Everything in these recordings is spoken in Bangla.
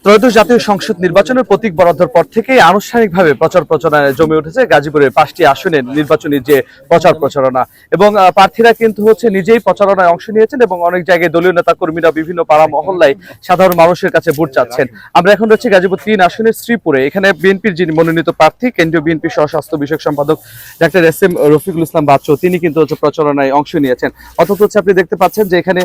ত্রয়োদশ জাতীয় সংসদ নির্বাচনের প্রতীক বরাদ্দের পর থেকেই আনুষ্ঠানিকভাবে প্রচার প্রচারণায় জমে উঠেছে গাজীপুরের 5টি আসনের নির্বাচনী যে প্রচার প্রচারণা এবং প্রার্থীরা কিন্তু নিজেই প্রচারণায় অংশ নিয়েছেন এবং অনেক জায়গায় দলীয় নেতা কর্মীরা বিভিন্ন পাড়া মহল্লায় সাধারণ মানুষের কাছে ভোট চাচ্ছেন। আমরা এখন রয়েছি গাজীপুর 3 আসনের শ্রীপুরে। এখানে বিএনপির যিনি মনোনীত প্রার্থী কেন্দ্রীয় বিএনপি স্বাস্থ্য বিষয়ক সম্পাদক ডাক্তার SM রফিকুল ইসলাম বাচ্চু, তিনি কিন্তু প্রচারণায় অংশ নিয়েছেন। অর্থাৎ আপনি দেখতে পাচ্ছেন যে এখানে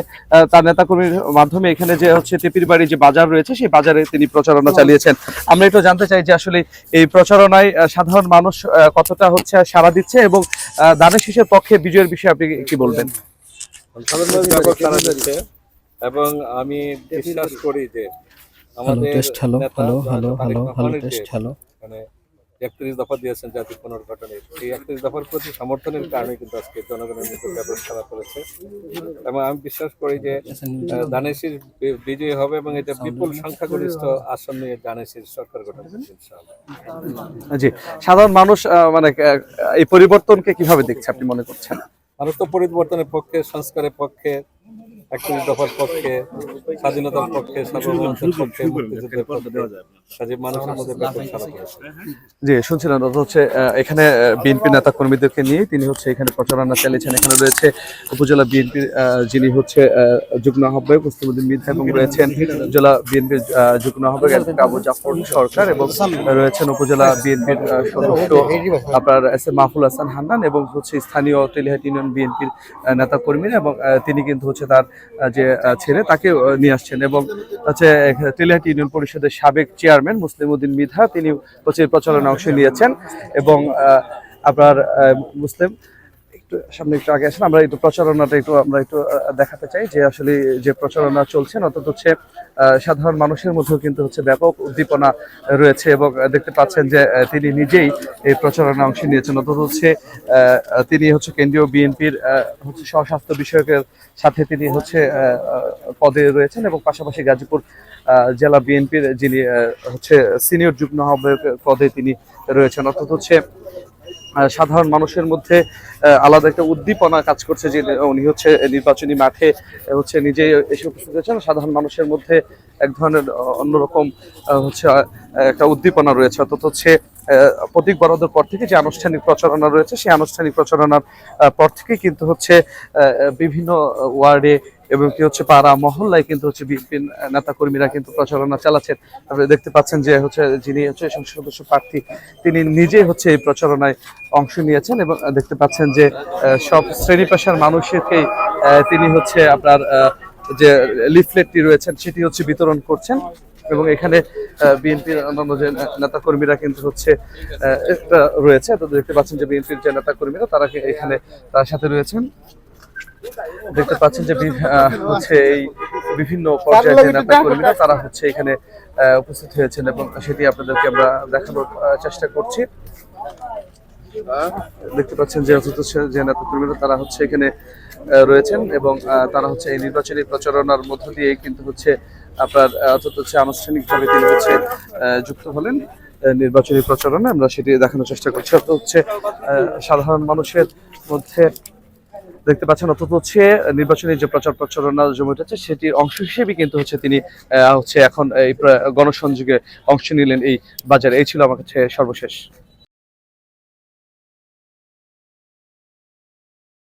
তার নেতাকর্মীর মাধ্যমে এখানে যে টেপির বাড়ি যে বাজার রয়েছে সেই বাজারে তিনি প্রচারণা চালিয়েছেন। আমরা একটু জানতে চাই যে আসলে এই প্রচারণায় সাধারণ মানুষ কতটা সাড়া দিচ্ছে এবং দানের শীষের পক্ষে বিজয়ের বিষয়ে আপনি কি বলবেন? এবং আমি বিশ্বাস করি যে আমাদের মানে 31 দফা দিয়েছেন জাতীয় পুনর্গঠনের, এই 31 দফার প্রতি সমর্থনের কারণে কিন্তু আজকে জনগণের মধ্যে ব্যবস্থা করেছে এবং আমি বিশ্বাস করি যে ধানের শীষ বিজয়ী হবে এবং এটা বিপুল সংখ্যাগরিষ্ঠ আসন নিয়ে ধানের শীষ সরকার গঠন করবে ইনশাআল্লাহ। জি, সাধারণ মানুষ মানে এই পরিবর্তনকে কিভাবে দেখছে আপনি মনে করছেন? মানুষ তো পরিবর্তনের পক্ষে, সংস্কারের পক্ষে, 31 দফার পক্ষে, স্বাধীনতার পক্ষে, সার্বভৌমত্বের পক্ষে, মুক্তিযুদ্ধের পক্ষে মানুষের মধ্যে ব্যাপক সাড়া পড়েছে। জি, শুনছিলেন এখানে বিএনপি নেতা কর্মীদেরকে নিয়ে তিনি এখানে প্রচারণা চালিয়েছেন। এখানে রয়েছে উপজেলা বিএনপির যিনি যুগ্ম আহ্বায়ক মুস্তাফুদ্দিন মৃধা এবং রয়েছেন জেলা বিএনপির যুগ্ম আহ্বায়ক আবু জাফর সরকার এবং রয়েছেন উপজেলা বিএনপির সদস্য আপনার SM মাহফুল হাসান হান্নান এবং স্থানীয় তেলিহাট ইউনিয়ন বিএনপির নেতা কর্মীরা এবং তিনি কিন্তু তার যে ছেলে তাকে নিয়ে আসছেন এবং তেলিহাট ইউনিয়ন পরিষদের সাবেক চেয়ারম্যান মুসলিম উদ্দিন মৃধা তিনি প্রচারণায় অংশ নিয়েছেন এবং আপনার মুসলিম সামনে একটু আগে আসেন, আমরা একটু প্রচারণাটা আমরা একটু দেখাতে চাই যে আসলে যে প্রচারণা চলছে অর্থাৎ সাধারণ মানুষের মধ্যেও কিন্তু ব্যাপক উদ্দীপনা রয়েছে এবং দেখতে পাচ্ছেন যে তিনি নিজেই এই প্রচারণায় অংশ নিয়েছেন। অর্থাৎ তিনি কেন্দ্রীয় বিএনপির স্বাস্থ্য বিষয়কের সাথে তিনি পদে রয়েছেন এবং পাশাপাশি গাজীপুর জেলা বিএনপির যিনি সিনিয়র যুগ্ম আহ্বায়ক পদে তিনি রয়েছেন। অর্থাৎ সাধারণ মানুষের মধ্যে আলাদা একটা উদ্দীপনা কাজ করছে যে উনি নির্বাচনী মাঠে নিজেই এসে উপস্থিত হয়েছেন। সাধারণ মানুষের মধ্যে এক ধরনের অন্যরকম একটা উদ্দীপনা রয়েছে। অর্থাৎ প্রতীক বরাদ্দের পর থেকে যে আনুষ্ঠানিক প্রচারণা রয়েছে সেই আনুষ্ঠানিক প্রচারণার পর থেকে কিন্তু বিভিন্ন ওয়ার্ডে এবং পাড়া মহল্লায় কিন্তু বিএনপি নেতা কর্মীরা কিন্তু প্রচারণা চালাচ্ছেন। আপনি দেখতে পাচ্ছেন যে যিনি সংসদ সদস্য প্রার্থী তিনি নিজেই এই প্রচারণায় অংশ নিয়েছেন এবং দেখতে পাচ্ছেন যে সব শ্রেণী পেশার মানুষকেই তিনি আপনার যে লিফলেটটি রয়েছেন সেটি বিতরণ করছেন এবং এখানে বিএনপির অন্যান্য যে নেতা কর্মীরা কিন্তু রয়েছে। তো দেখতে পাচ্ছেন যে বিএনপির যে নেতা কর্মীরা তারা এখানে তার সাথে রয়েছেন। দেখতে পাচ্ছেন যে এই বিভিন্ন পর্যায়ে যে নেতা কর্মীরা তারা এখানে উপস্থিত হয়েছেন এবং সেটি আপনাদেরকে আমরা দেখানোর চেষ্টা করছি। দেখতে পাচ্ছেন যে যে নেতা কর্মীরা তারা এখানে রয়েছেন এবং তারা এই নির্বাচনী প্রচারণার মধ্য দিয়ে কিন্তু আপনার আনুষ্ঠানিকভাবে তিনি যুক্ত হলেন নির্বাচনী প্রচারণা। আমরা সেটি দেখানোর চেষ্টা করছি। অর্থাৎ সাধারণ মানুষের মধ্যে দেখতে পাচ্ছেন অর্থাৎ নির্বাচনী যে প্রচার প্রচারণা জমে উঠেছে সেটির অংশ হিসেবে কিন্তু তিনি এখন এই গণসংযোগে অংশ নিলেন এই বাজারে। এই ছিল আমার কাছে সর্বশেষ।